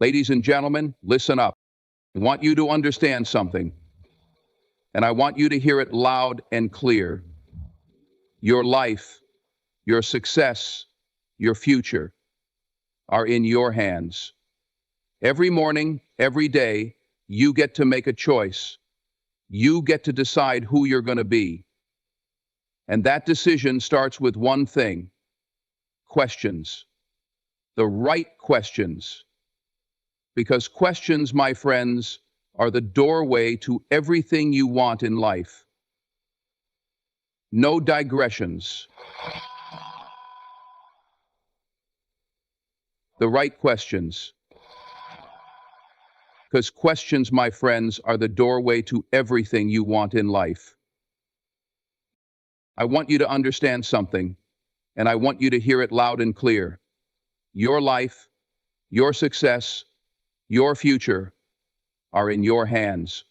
Ladies and gentlemen, listen up. I want you to understand something, and I want you to hear it loud and clear. Your life, your success, your future are in your hands. Every morning, every day, you get to make a choice. You get to decide who you're going to be. And that decision starts with one thing: questions. The right questions. Because questions, my friends, are the doorway to everything you want in life. No digressions. The right questions. Because questions, my friends, are the doorway to everything you want in life. I want you to understand something, and I want you to hear it loud and clear. Your life, your success, your future are in your hands.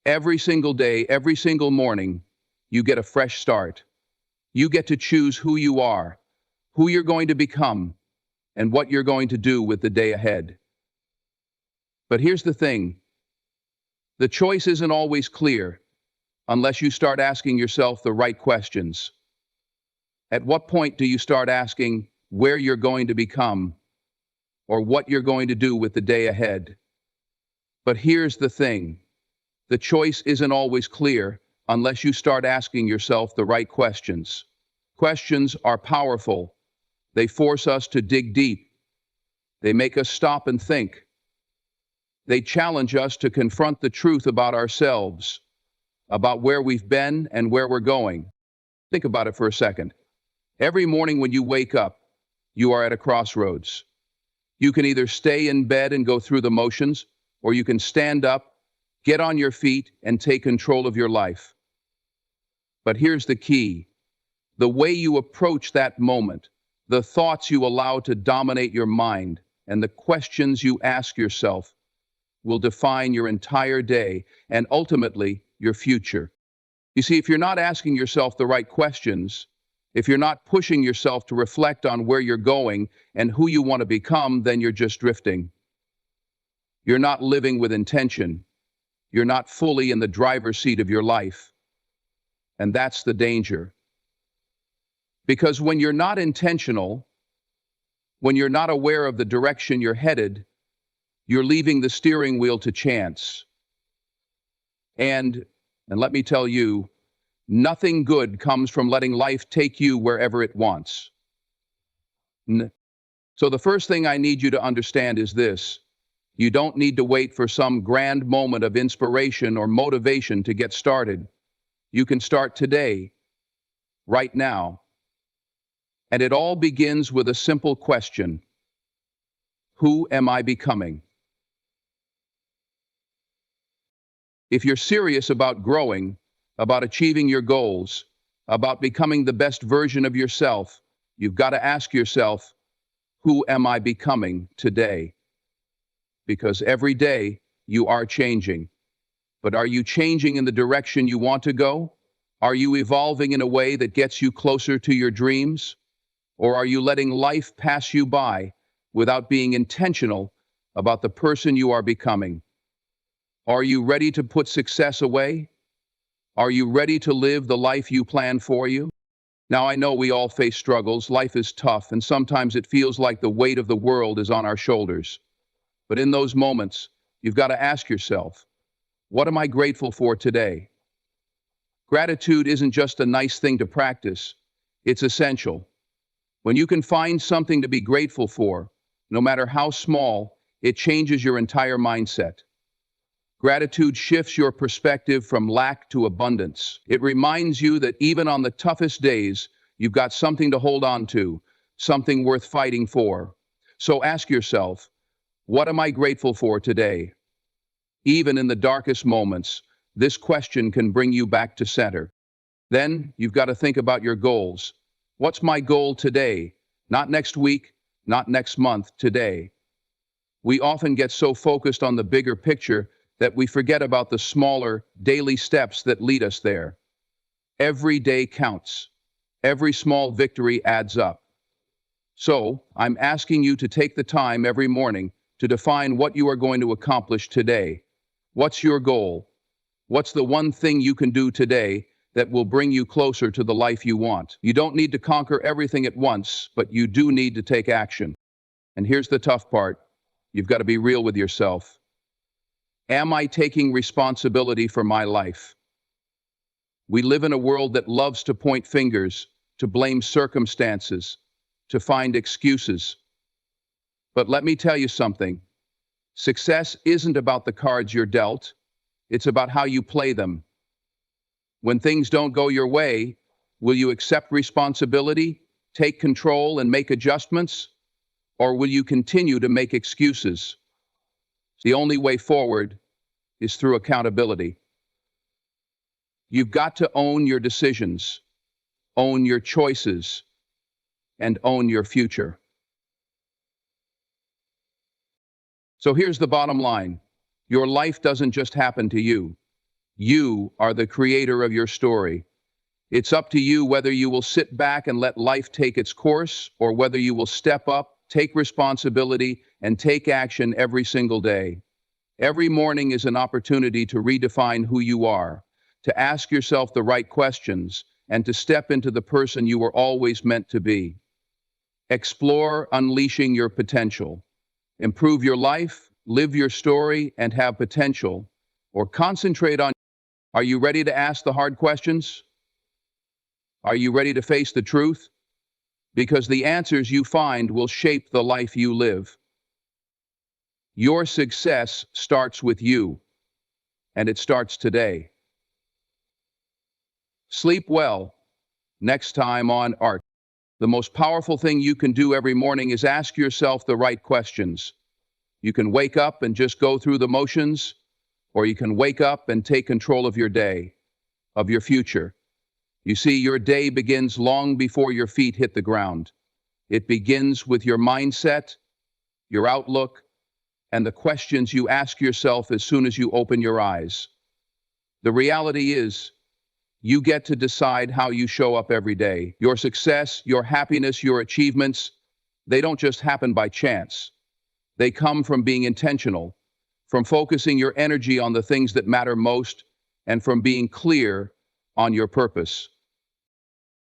Every single day, every single morning, you get a fresh start. You get to choose who you are, who you're going to become, and what you're going to do with the day ahead. But here's the thing: the choice isn't always clear unless you start asking yourself the right questions. At what point do you start asking where you're going to become or what you're going to do with the day ahead? But here's the thing: the choice isn't always clear unless you start asking yourself the right questions. Questions are powerful. They force us to dig deep. They make us stop and think. They challenge us to confront the truth about ourselves, about where we've been and where we're going. Think about it for a second. Every morning when you wake up, you are at a crossroads. You can either stay in bed and go through the motions, or you can stand up, get on your feet, and take control of your life. But here's the key: the way you approach that moment, the thoughts you allow to dominate your mind, and the questions you ask yourself will define your entire day and ultimately your future. You see, if you're not asking yourself the right questions, if you're not pushing yourself to reflect on where you're going and who you want to become, then you're just drifting. You're not living with intention. You're not fully in the driver's seat of your life. And that's the danger. Because when you're not intentional, when you're not aware of the direction you're headed, you're leaving the steering wheel to chance. And let me tell you, nothing good comes from letting life take you wherever it wants. So the first thing I need you to understand is this: you don't need to wait for some grand moment of inspiration or motivation to get started. You can start today, right now. And it all begins with a simple question: who am I becoming? If you're serious about growing, about achieving your goals, about becoming the best version of yourself, you've got to ask yourself, who am I becoming today? Because every day you are changing. But are you changing in the direction you want to go? Are you evolving in a way that gets you closer to your dreams? Or are you letting life pass you by without being intentional about the person you are becoming? Are you ready to put success away? Are you ready to live the life you plan for you? Now, I know we all face struggles. Life is tough, and sometimes it feels like the weight of the world is on our shoulders. But in those moments, you've got to ask yourself, what am I grateful for today? Gratitude isn't just a nice thing to practice, it's essential. When you can find something to be grateful for, no matter how small, it changes your entire mindset. Gratitude shifts your perspective from lack to abundance. It reminds you that even on the toughest days, you've got something to hold on to, something worth fighting for. So ask yourself, what am I grateful for today? Even in the darkest moments, this question can bring you back to center. Then you've got to think about your goals. What's my goal today? Not next week, not next month, today. We often get so focused on the bigger picture that we forget about the smaller, daily steps that lead us there. Every day counts. Every small victory adds up. So, I'm asking you to take the time every morning to define what you are going to accomplish today. What's your goal? What's the one thing you can do today that will bring you closer to the life you want? You don't need to conquer everything at once, but you do need to take action. And here's the tough part. You've got to be real with yourself. Am I taking responsibility for my life? We live in a world that loves to point fingers, to blame circumstances, to find excuses. But let me tell you something. Success isn't about the cards you're dealt. It's about how you play them. When things don't go your way, will you accept responsibility, take control, and make adjustments? Or will you continue to make excuses? The only way forward is through accountability. You've got to own your decisions, own your choices, and own your future. So here's the bottom line. Your life doesn't just happen to you. You are the creator of your story. It's up to you whether you will sit back and let life take its course, or whether you will step up, take responsibility, and take action every single day. Every morning is an opportunity to redefine who you are, to ask yourself the right questions, and to step into the person you were always meant to be. Explore unleashing your potential. Improve your life, live your story, and have potential, or concentrate on. Are you ready to ask the hard questions? Are you ready to face the truth? Because the answers you find will shape the life you live. Your success starts with you, and it starts today. Sleep well. Next time on Art. The most powerful thing you can do every morning is ask yourself the right questions. You can wake up and just go through the motions, or you can wake up and take control of your day, of your future. You see, your day begins long before your feet hit the ground. It begins with your mindset, your outlook, and the questions you ask yourself as soon as you open your eyes. The reality is, you get to decide how you show up every day. Your success, your happiness, your achievements, they don't just happen by chance. They come from being intentional, from focusing your energy on the things that matter most, and from being clear on your purpose.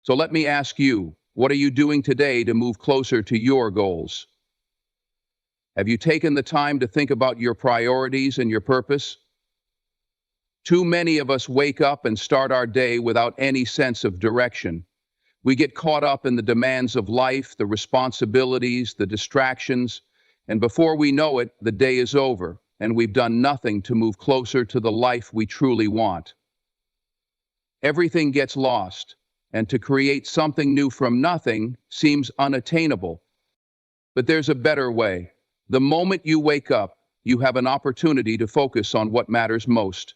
So let me ask you, what are you doing today to move closer to your goals? Have you taken the time to think about your priorities and your purpose? Too many of us wake up and start our day without any sense of direction. We get caught up in the demands of life, the responsibilities, the distractions, and before we know it, the day is over, and we've done nothing to move closer to the life we truly want. Everything gets lost, and to create something new from nothing seems unattainable. But there's a better way. The moment you wake up, you have an opportunity to focus on what matters most.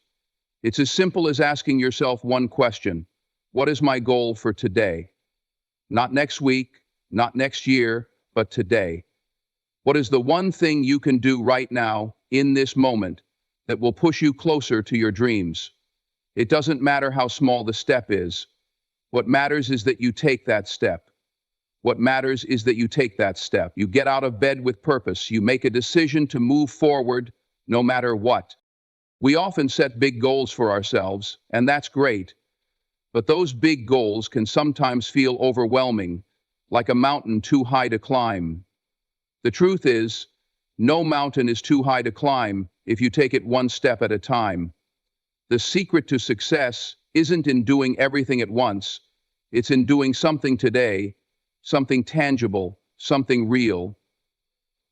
It's as simple as asking yourself one question. What is my goal for today? Not next week, not next year, but today. What is the one thing you can do right now, in this moment, that will push you closer to your dreams? It doesn't matter how small the step is. What matters is that you take that step. What matters is that you take that step. You get out of bed with purpose. You make a decision to move forward no matter what. We often set big goals for ourselves, and that's great. But those big goals can sometimes feel overwhelming, like a mountain too high to climb. The truth is, no mountain is too high to climb if you take it one step at a time. The secret to success isn't in doing everything at once. It's in doing something today, something tangible, something real.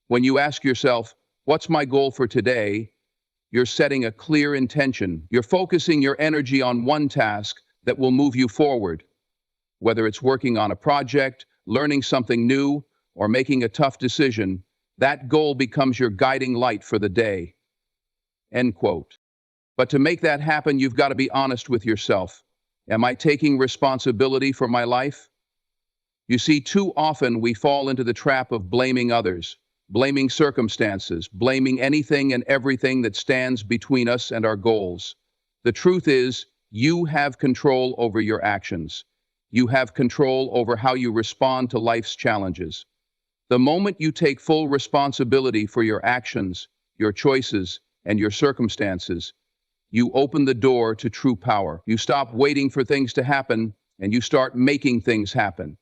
When you ask yourself, what's my goal for today? You're setting a clear intention. You're focusing your energy on one task that will move you forward. Whether it's working on a project, learning something new, or making a tough decision, that goal becomes your guiding light for the day. End quote. But to make that happen, you've got to be honest with yourself. Am I taking responsibility for my life? You see, too often we fall into the trap of blaming others, blaming circumstances, blaming anything and everything that stands between us and our goals. The truth is, you have control over your actions. You have control over how you respond to life's challenges. The moment you take full responsibility for your actions, your choices, and your circumstances, you open the door to true power. You stop waiting for things to happen, and you start making things happen.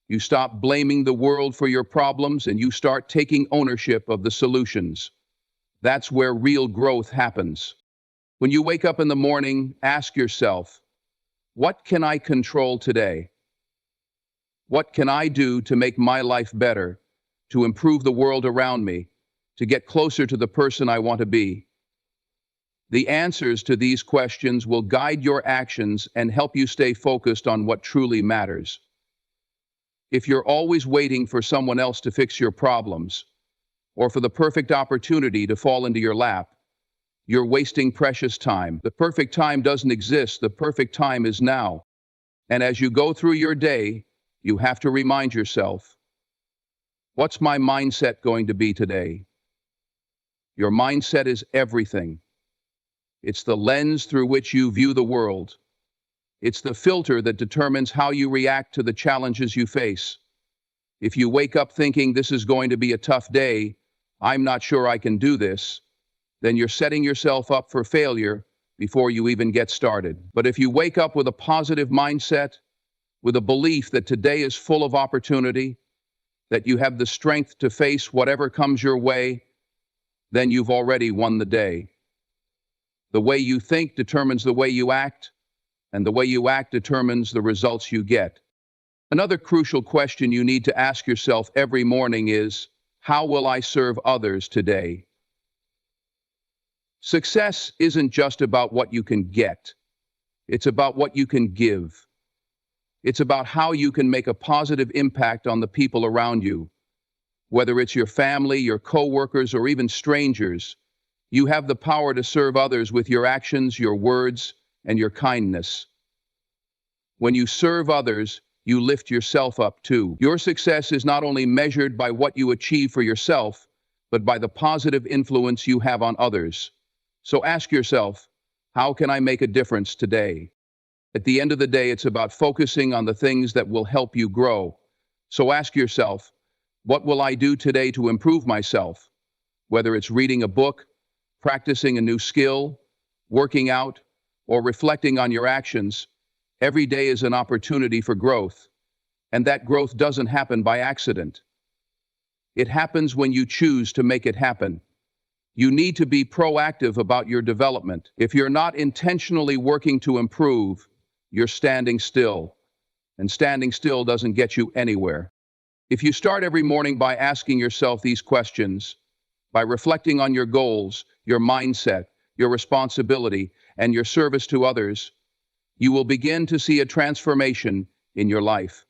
You stop blaming the world for your problems, and you start taking ownership of the solutions. That's where real growth happens. When you wake up in the morning, ask yourself, what can I control today? What can I do to make my life better, to improve the world around me, to get closer to the person I want to be? The answers to these questions will guide your actions and help you stay focused on what truly matters. If you're always waiting for someone else to fix your problems, or for the perfect opportunity to fall into your lap, you're wasting precious time. The perfect time doesn't exist. The perfect time is now. And as you go through your day, you have to remind yourself, what's my mindset going to be today? Your mindset is everything. It's the lens through which you view the world. It's the filter that determines how you react to the challenges you face. If you wake up thinking this is going to be a tough day, I'm not sure I can do this, then you're setting yourself up for failure before you even get started. But if you wake up with a positive mindset, with a belief that today is full of opportunity, that you have the strength to face whatever comes your way, then you've already won the day. The way you think determines the way you act, and the way you act determines the results you get. Another crucial question you need to ask yourself every morning is, how will I serve others today? Success isn't just about what you can get. It's about what you can give. It's about how you can make a positive impact on the people around you. Whether it's your family, your coworkers, or even strangers, you have the power to serve others with your actions, your words, and your kindness. When you serve others, you lift yourself up too. Your success is not only measured by what you achieve for yourself, but by the positive influence you have on others. So ask yourself, how can I make a difference today? At the end of the day, it's about focusing on the things that will help you grow. So ask yourself, what will I do today to improve myself? Whether it's reading a book, practicing a new skill, working out, or reflecting on your actions, every day is an opportunity for growth. And that growth doesn't happen by accident. It happens when you choose to make it happen. You need to be proactive about your development. If you're not intentionally working to improve, you're standing still. And standing still doesn't get you anywhere. If you start every morning by asking yourself these questions, by reflecting on your goals, your mindset, your responsibility, and your service to others, you will begin to see a transformation in your life.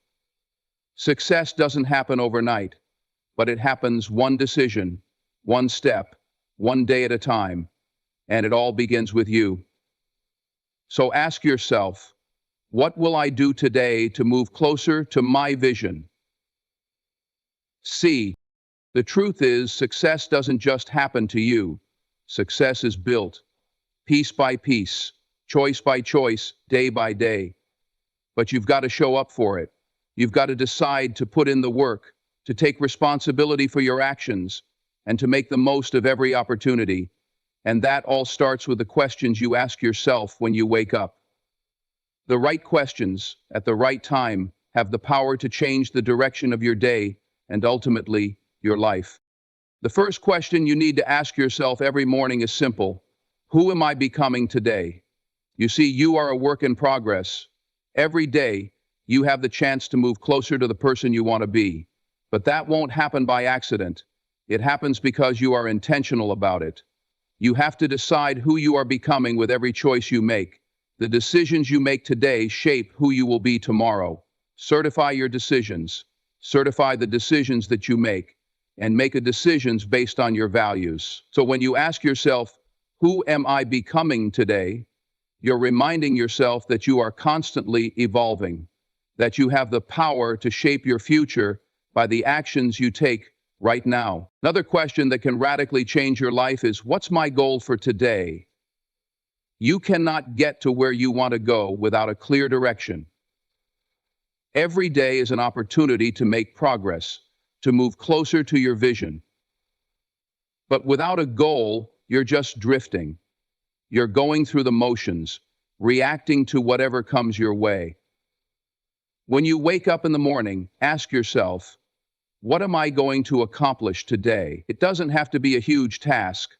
Success doesn't happen overnight, but it happens one decision, one step, one day at a time, and it all begins with you. So ask yourself, what will I do today to move closer to my vision? See, the truth is, success doesn't just happen to you. Success is built, piece by piece, choice by choice, day by day. But you've got to show up for it. You've got to decide to put in the work, to take responsibility for your actions, and to make the most of every opportunity. And that all starts with the questions you ask yourself when you wake up. The right questions, at the right time, have the power to change the direction of your day and ultimately, your life. The first question you need to ask yourself every morning is simple. Who am I becoming today? You see, you are a work in progress. Every day, you have the chance to move closer to the person you want to be. But that won't happen by accident. It happens because you are intentional about it. You have to decide who you are becoming with every choice you make. The decisions you make today shape who you will be tomorrow. Certify your decisions. Certify the decisions that you make, and make decisions based on your values. So when you ask yourself, who am I becoming today? You're reminding yourself that you are constantly evolving, that you have the power to shape your future by the actions you take right now. Another question that can radically change your life is, what's my goal for today? You cannot get to where you want to go without a clear direction. Every day is an opportunity to make progress, to move closer to your vision. But without a goal, you're just drifting. You're going through the motions, reacting to whatever comes your way. When you wake up in the morning, ask yourself, what am I going to accomplish today? It doesn't have to be a huge task.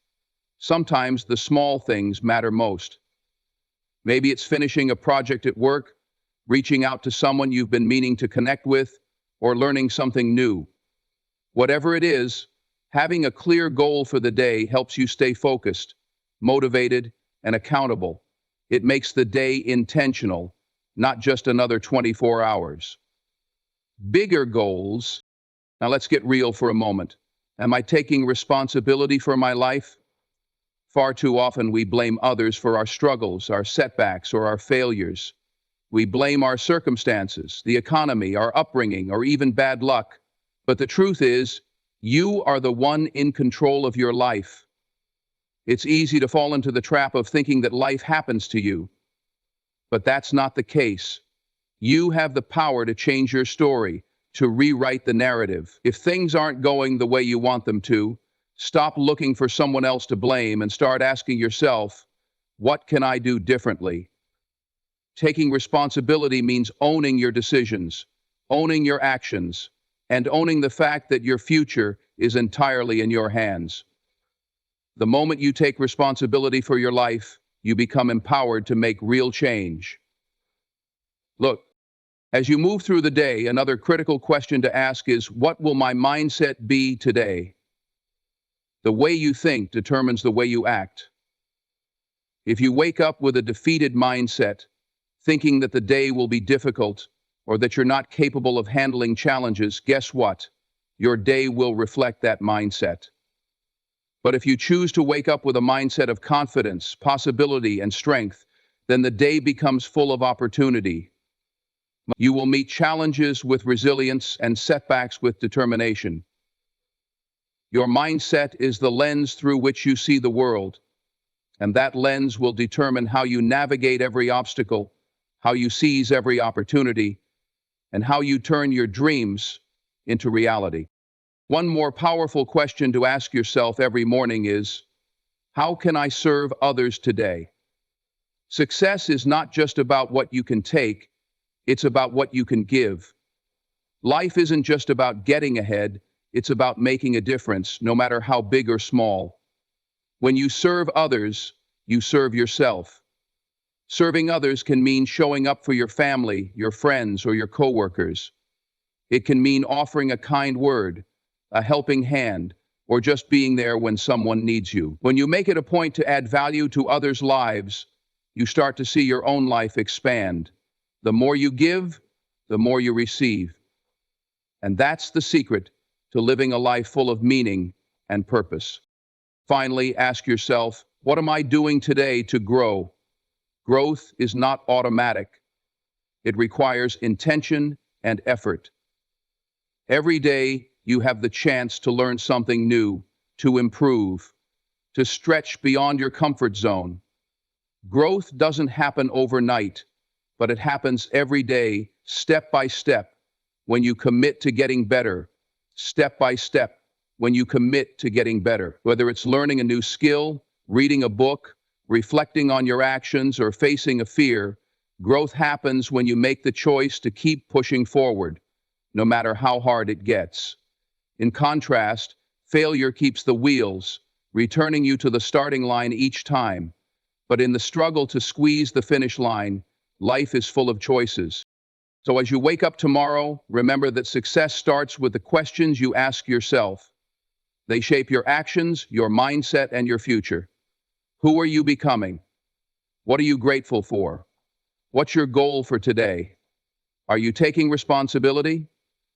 Sometimes the small things matter most. Maybe it's finishing a project at work, reaching out to someone you've been meaning to connect with, or learning something new. Whatever it is, having a clear goal for the day helps you stay focused, motivated, and accountable. It makes the day intentional, not just another 24 hours. Bigger goals. Now let's get real for a moment. Am I taking responsibility for my life? Far too often we blame others for our struggles, our setbacks, or our failures. We blame our circumstances, the economy, our upbringing, or even bad luck. But the truth is, you are the one in control of your life. It's easy to fall into the trap of thinking that life happens to you. But that's not the case. You have the power to change your story, to rewrite the narrative. If things aren't going the way you want them to, stop looking for someone else to blame and start asking yourself, what can I do differently? Taking responsibility means owning your decisions, owning your actions, and owning the fact that your future is entirely in your hands. The moment you take responsibility for your life, you become empowered to make real change. Look, as you move through the day, another critical question to ask is, what will my mindset be today? The way you think determines the way you act. If you wake up with a defeated mindset, thinking that the day will be difficult or that you're not capable of handling challenges, guess what? Your day will reflect that mindset. But if you choose to wake up with a mindset of confidence, possibility, and strength, then the day becomes full of opportunity. You will meet challenges with resilience and setbacks with determination. Your mindset is the lens through which you see the world, and that lens will determine how you navigate every obstacle, how you seize every opportunity, and how you turn your dreams into reality. One more powerful question to ask yourself every morning is, how can I serve others today? Success is not just about what you can take, it's about what you can give. Life isn't just about getting ahead, it's about making a difference, no matter how big or small. When you serve others, you serve yourself. Serving others can mean showing up for your family, your friends, or your coworkers. It can mean offering a kind word, a helping hand, or just being there when someone needs you. When you make it a point to add value to others' lives, you start to see your own life expand. The more you give, the more you receive. And that's the secret to living a life full of meaning and purpose. Finally, ask yourself, what am I doing today to grow? Growth is not automatic. It requires intention and effort. Every day, you have the chance to learn something new, to improve, to stretch beyond your comfort zone. Growth doesn't happen overnight, but it happens every day, step by step, when you commit to getting better, step by step, when you commit to getting better. Whether it's learning a new skill, reading a book, reflecting on your actions, or facing a fear, growth happens when you make the choice to keep pushing forward, no matter how hard it gets. In contrast, failure keeps the wheels, returning you to the starting line each time. But in the struggle to squeeze the finish line, life is full of choices. So as you wake up tomorrow, remember that success starts with the questions you ask yourself. They shape your actions, your mindset, and your future. Who are you becoming? What are you grateful for? What's your goal for today? Are you taking responsibility?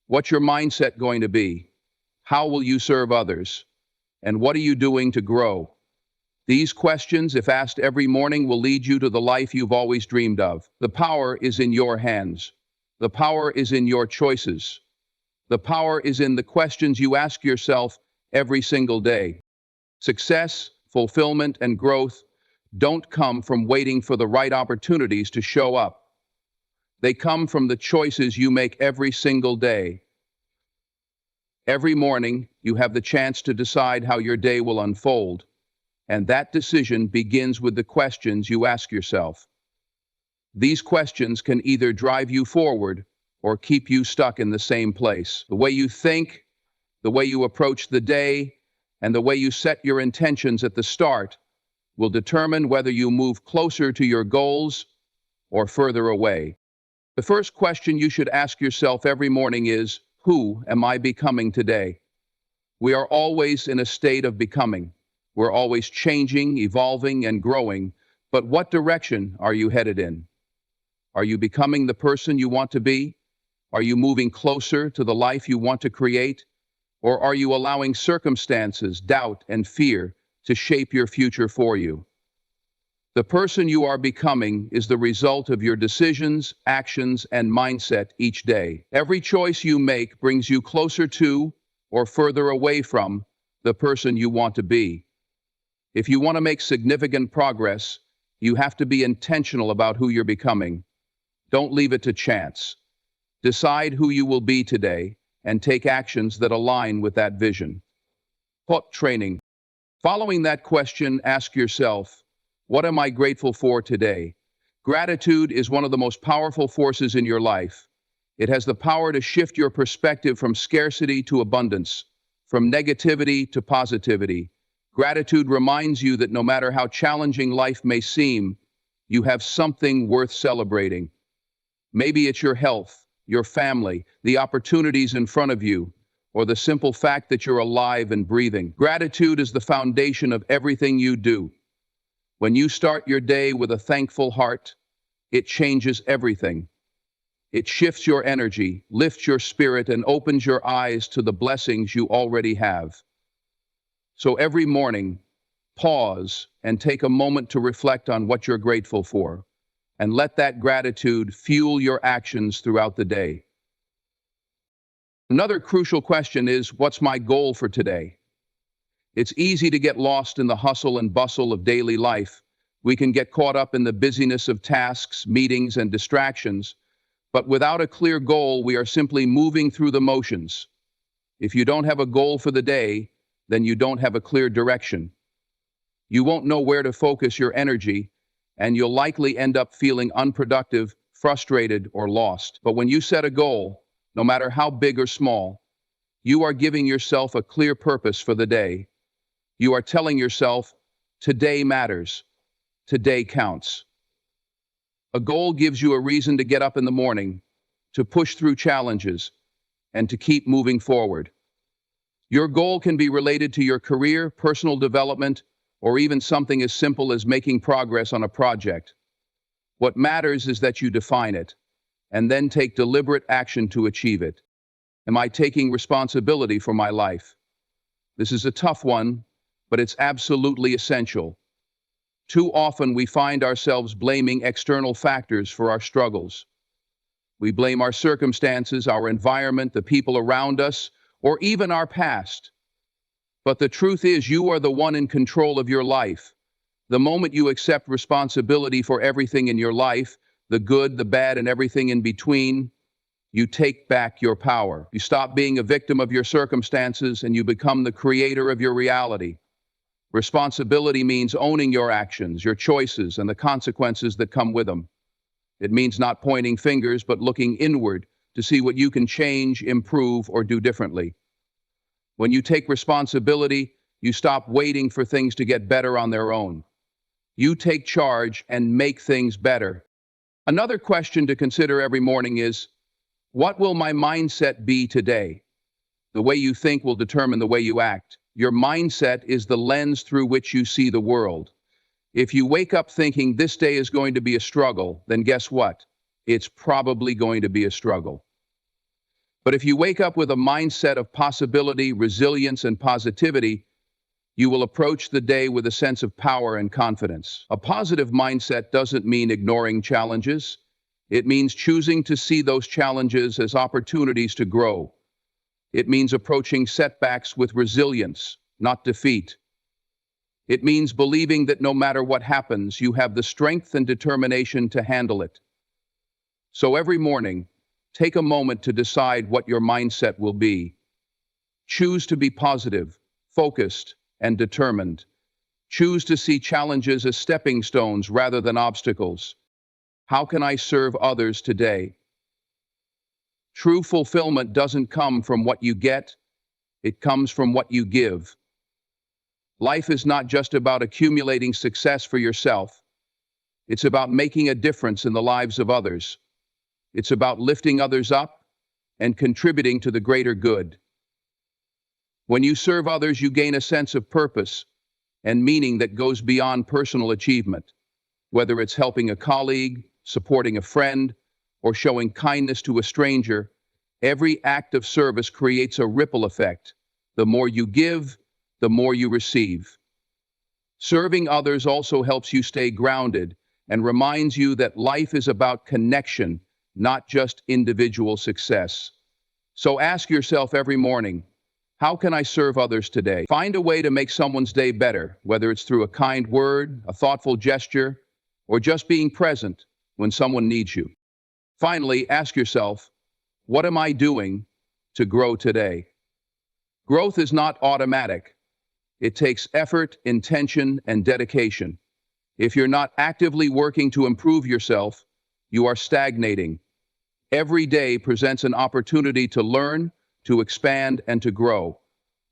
What's your mindset going to be? How will you serve others? And what are you doing to grow? These questions, if asked every morning, will lead you to the life you've always dreamed of. The power is in your hands. The power is in your choices. The power is in the questions you ask yourself every single day. Success, fulfillment, and growth don't come from waiting for the right opportunities to show up. They come from the choices you make every single day. Every morning, you have the chance to decide how your day will unfold, and that decision begins with the questions you ask yourself. These questions can either drive you forward or keep you stuck in the same place. The way you think, the way you approach the day, and the way you set your intentions at the start will determine whether you move closer to your goals or further away. The first question you should ask yourself every morning is, who am I becoming today? We are always in a state of becoming. We're always changing, evolving, and growing. But what direction are you headed in? Are you becoming the person you want to be? Are you moving closer to the life you want to create? Or are you allowing circumstances, doubt, and fear to shape your future for you? The person you are becoming is the result of your decisions, actions, and mindset each day. Every choice you make brings you closer to or further away from the person you want to be. If you want to make significant progress, you have to be intentional about who you're becoming. Don't leave it to chance. Decide who you will be today and take actions that align with that vision. Hot training. Following that question, ask yourself, what am I grateful for today? Gratitude is one of the most powerful forces in your life. It has the power to shift your perspective from scarcity to abundance, from negativity to positivity. Gratitude reminds you that no matter how challenging life may seem, you have something worth celebrating. Maybe it's your health, your family, the opportunities in front of you, or the simple fact that you're alive and breathing. Gratitude is the foundation of everything you do. When you start your day with a thankful heart, it changes everything. It shifts your energy, lifts your spirit, and opens your eyes to the blessings you already have. So every morning, pause and take a moment to reflect on what you're grateful for, and let that gratitude fuel your actions throughout the day. Another crucial question is, what's my goal for today? It's easy to get lost in the hustle and bustle of daily life. We can get caught up in the busyness of tasks, meetings, and distractions. But without a clear goal, we are simply moving through the motions. If you don't have a goal for the day, then you don't have a clear direction. You won't know where to focus your energy, and you'll likely end up feeling unproductive, frustrated, or lost. But when you set a goal, no matter how big or small, you are giving yourself a clear purpose for the day. You are telling yourself, today matters, today counts. A goal gives you a reason to get up in the morning, to push through challenges, and to keep moving forward. Your goal can be related to your career, personal development, or even something as simple as making progress on a project. What matters is that you define it, and then take deliberate action to achieve it. Am I taking responsibility for my life? This is a tough one, but it's absolutely essential. Too often we find ourselves blaming external factors for our struggles. We blame our circumstances, our environment, the people around us, or even our past. But the truth is, you are the one in control of your life. The moment you accept responsibility for everything in your life, the good, the bad, and everything in between, you take back your power. You stop being a victim of your circumstances and you become the creator of your reality. Responsibility means owning your actions, your choices, and the consequences that come with them. It means not pointing fingers, but looking inward to see what you can change, improve, or do differently. When you take responsibility, you stop waiting for things to get better on their own. You take charge and make things better. Another question to consider every morning is, what will my mindset be today? The way you think will determine the way you act. Your mindset is the lens through which you see the world. If you wake up thinking this day is going to be a struggle, then guess what? It's probably going to be a struggle. But if you wake up with a mindset of possibility, resilience, and positivity, you will approach the day with a sense of power and confidence. A positive mindset doesn't mean ignoring challenges. It means choosing to see those challenges as opportunities to grow. It means approaching setbacks with resilience, not defeat. It means believing that no matter what happens, you have the strength and determination to handle it. So every morning, take a moment to decide what your mindset will be. Choose to be positive, focused, and determined. Choose to see challenges as stepping stones rather than obstacles. How can I serve others today? True fulfillment doesn't come from what you get, it comes from what you give. Life is not just about accumulating success for yourself. It's about making a difference in the lives of others. It's about lifting others up and contributing to the greater good. When you serve others, you gain a sense of purpose and meaning that goes beyond personal achievement. Whether it's helping a colleague, supporting a friend, or showing kindness to a stranger, every act of service creates a ripple effect. The more you give, the more you receive. Serving others also helps you stay grounded and reminds you that life is about connection, not just individual success. So ask yourself every morning, how can I serve others today? Find a way to make someone's day better, whether it's through a kind word, a thoughtful gesture, or just being present when someone needs you. Finally, ask yourself, what am I doing to grow today? Growth is not automatic. It takes effort, intention, and dedication. If you're not actively working to improve yourself, you are stagnating. Every day presents an opportunity to learn, to expand, and to grow.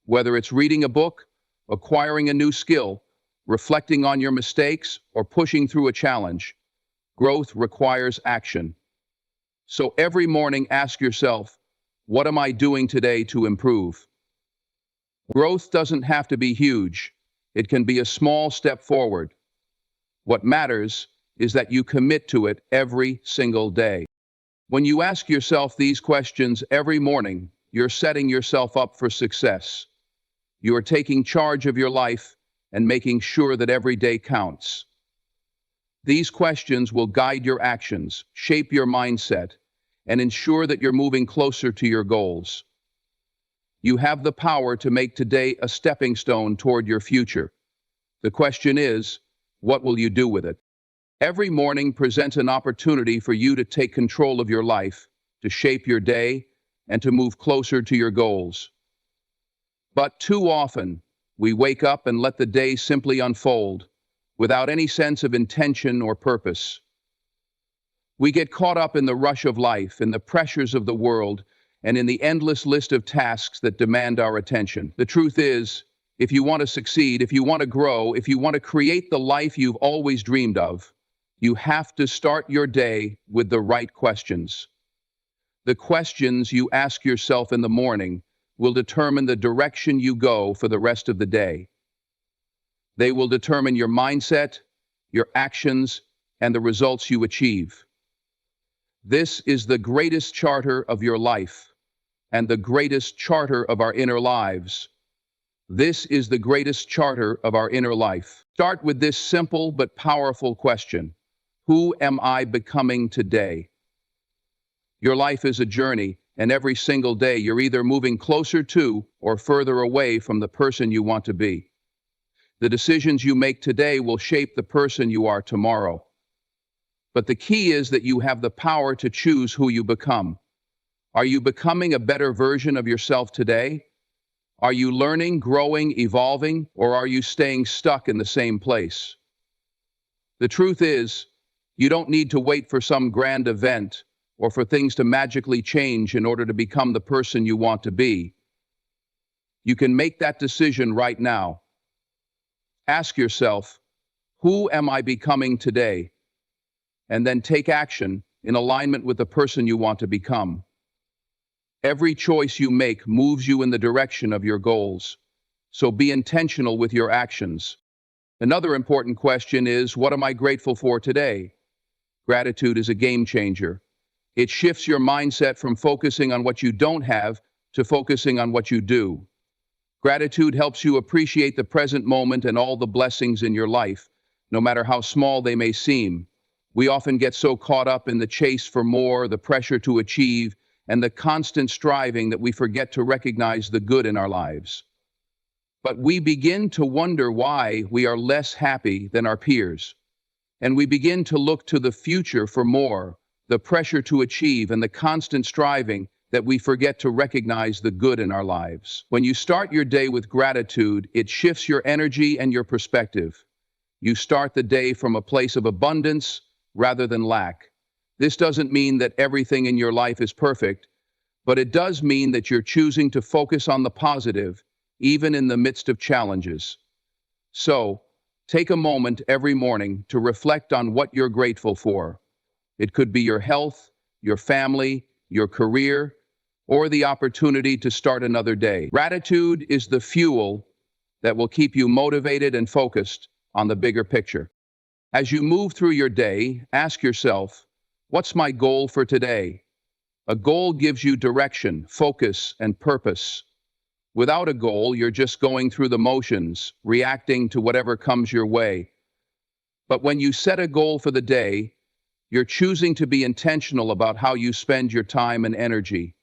Whether it's reading a book, acquiring a new skill, reflecting on your mistakes, or pushing through a challenge, growth requires action. So every morning ask yourself, what am I doing today to improve? Growth doesn't have to be huge. It can be a small step forward. What matters is that you commit to it every single day. When you ask yourself these questions every morning, you're setting yourself up for success. You are taking charge of your life and making sure that every day counts. These questions will guide your actions, shape your mindset, and ensure that you're moving closer to your goals. You have the power to make today a stepping stone toward your future. The question is, what will you do with it? Every morning presents an opportunity for you to take control of your life, to shape your day, and to move closer to your goals. But too often, we wake up and let the day simply unfold, without any sense of intention or purpose. We get caught up in the rush of life, in the pressures of the world, and in the endless list of tasks that demand our attention. The truth is, if you want to succeed, if you want to grow, if you want to create the life you've always dreamed of, you have to start your day with the right questions. The questions you ask yourself in the morning will determine the direction you go for the rest of the day. They will determine your mindset, your actions, and the results you achieve. This is the greatest charter of your life, and the greatest charter of our inner lives. This is the greatest charter of our inner life. Start with this simple but powerful question. Who am I becoming today? Your life is a journey, and every single day you're either moving closer to or further away from the person you want to be. The decisions you make today will shape the person you are tomorrow. But the key is that you have the power to choose who you become. Are you becoming a better version of yourself today? Are you learning, growing, evolving, or are you staying stuck in the same place? The truth is, you don't need to wait for some grand event or for things to magically change in order to become the person you want to be. You can make that decision right now. Ask yourself, who am I becoming today? And then take action in alignment with the person you want to become. Every choice you make moves you in the direction of your goals, so be intentional with your actions. Another important question is, what am I grateful for today? Gratitude is a game changer. It shifts your mindset from focusing on what you don't have to focusing on what you do. Gratitude helps you appreciate the present moment and all the blessings in your life, no matter how small they may seem. We often get so caught up in the chase for more, the pressure to achieve, and the constant striving that we forget to recognize the good in our lives. But we begin to wonder why we are less happy than our peers. And we begin to look to the future for more, the pressure to achieve, and the constant striving that we forget to recognize the good in our lives. When you start your day with gratitude, it shifts your energy and your perspective. You start the day from a place of abundance rather than lack. This doesn't mean that everything in your life is perfect, but it does mean that you're choosing to focus on the positive, even in the midst of challenges. So, take a moment every morning to reflect on what you're grateful for. It could be your health, your family, your career, or the opportunity to start another day. Gratitude is the fuel that will keep you motivated and focused on the bigger picture. As you move through your day, ask yourself, what's my goal for today? A goal gives you direction, focus, and purpose. Without a goal, you're just going through the motions, reacting to whatever comes your way. But when you set a goal for the day, you're choosing to be intentional about how you spend your time and energy.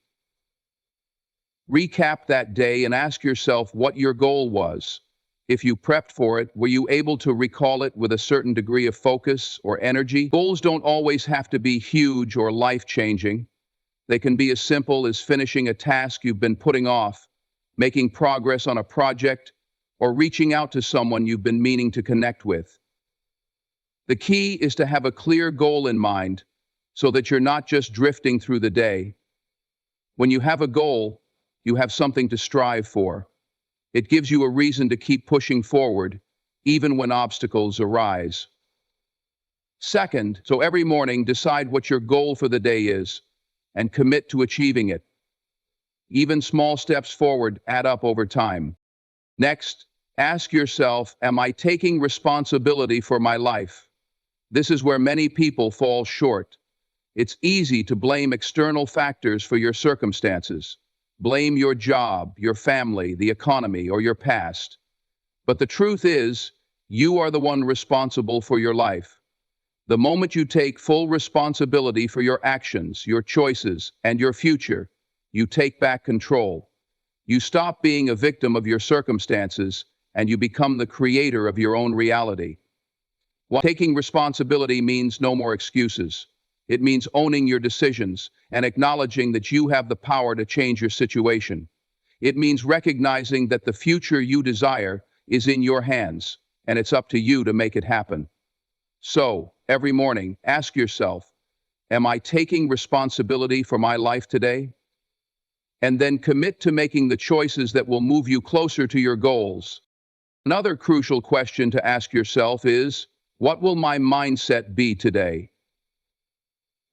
Recap that day and ask yourself what your goal was. If you prepped for it, were you able to recall it with a certain degree of focus or energy? Goals don't always have to be huge or life-changing. They can be as simple as finishing a task you've been putting off, making progress on a project, or reaching out to someone you've been meaning to connect with. The key is to have a clear goal in mind so that you're not just drifting through the day. When you have a goal, you have something to strive for. It gives you a reason to keep pushing forward, even when obstacles arise. Second, so every morning decide what your goal for the day is and commit to achieving it. Even small steps forward add up over time. Next, ask yourself, am I taking responsibility for my life? This is where many people fall short. It's easy to blame external factors for your circumstances. Blame your job, your family, the economy, or your past. But the truth is, you are the one responsible for your life. The moment you take full responsibility for your actions, your choices, and your future, you take back control. You stop being a victim of your circumstances, and you become the creator of your own reality. While taking responsibility means no more excuses. It means owning your decisions and acknowledging that you have the power to change your situation. It means recognizing that the future you desire is in your hands, and it's up to you to make it happen. So, every morning, ask yourself, am I taking responsibility for my life today? And then commit to making the choices that will move you closer to your goals. Another crucial question to ask yourself is, what will my mindset be today?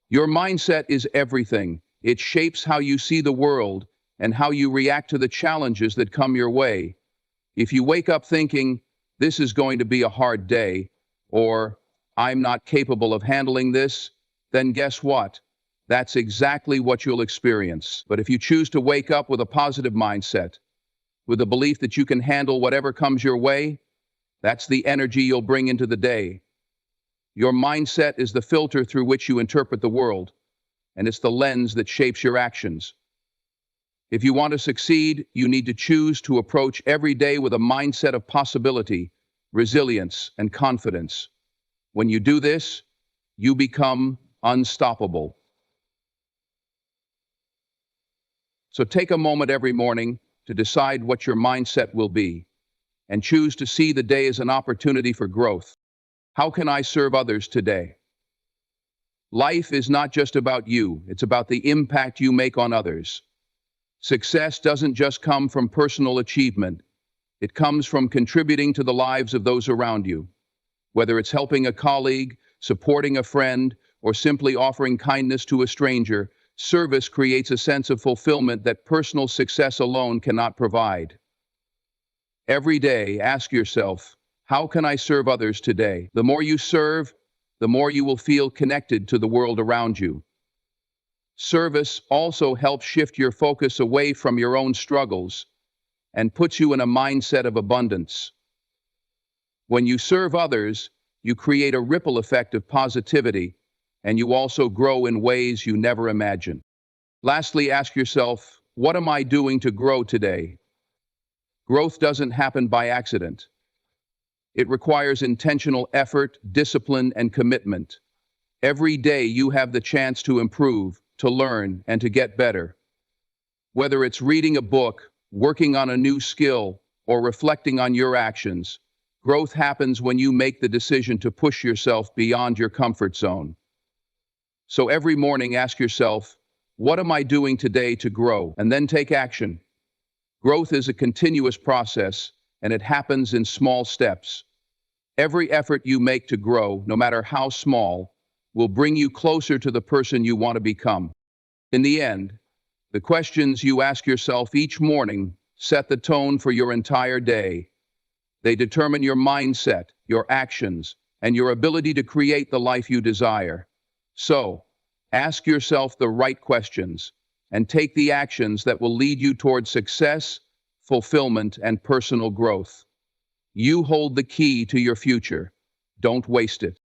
Your mindset is everything. It shapes how you see the world and how you react to the challenges that come your way. If you wake up thinking, this is going to be a hard day, or I'm not capable of handling this, then guess what? That's exactly what you'll experience. But if you choose to wake up with a positive mindset, with the belief that you can handle whatever comes your way, that's the energy you'll bring into the day. Your mindset is the filter through which you interpret the world, and it's the lens that shapes your actions. If you want to succeed, you need to choose to approach every day with a mindset of possibility, resilience, and confidence. When you do this, you become unstoppable. So take a moment every morning to decide what your mindset will be, and choose to see the day as an opportunity for growth. How can I serve others today? Life is not just about you, it's about the impact you make on others. Success doesn't just come from personal achievement, it comes from contributing to the lives of those around you. Whether it's helping a colleague, supporting a friend, or simply offering kindness to a stranger, service creates a sense of fulfillment that personal success alone cannot provide. Every day, ask yourself, how can I serve others today? The more you serve, the more you will feel connected to the world around you. Service also helps shift your focus away from your own struggles and puts you in a mindset of abundance. When you serve others, you create a ripple effect of positivity, and you also grow in ways you never imagined. Lastly, ask yourself, what am I doing to grow today? Growth doesn't happen by accident. It requires intentional effort, discipline, and commitment. Every day you have the chance to improve, to learn, and to get better. Whether it's reading a book, working on a new skill, or reflecting on your actions, growth happens when you make the decision to push yourself beyond your comfort zone. So every morning, ask yourself, what am I doing today to grow? And then take action. Growth is a continuous process, and it happens in small steps. Every effort you make to grow, no matter how small, will bring you closer to the person you want to become. In the end, the questions you ask yourself each morning set the tone for your entire day. They determine your mindset, your actions, and your ability to create the life you desire. So, ask yourself the right questions and take the actions that will lead you toward success, fulfillment, and personal growth. You hold the key to your future. Don't waste it.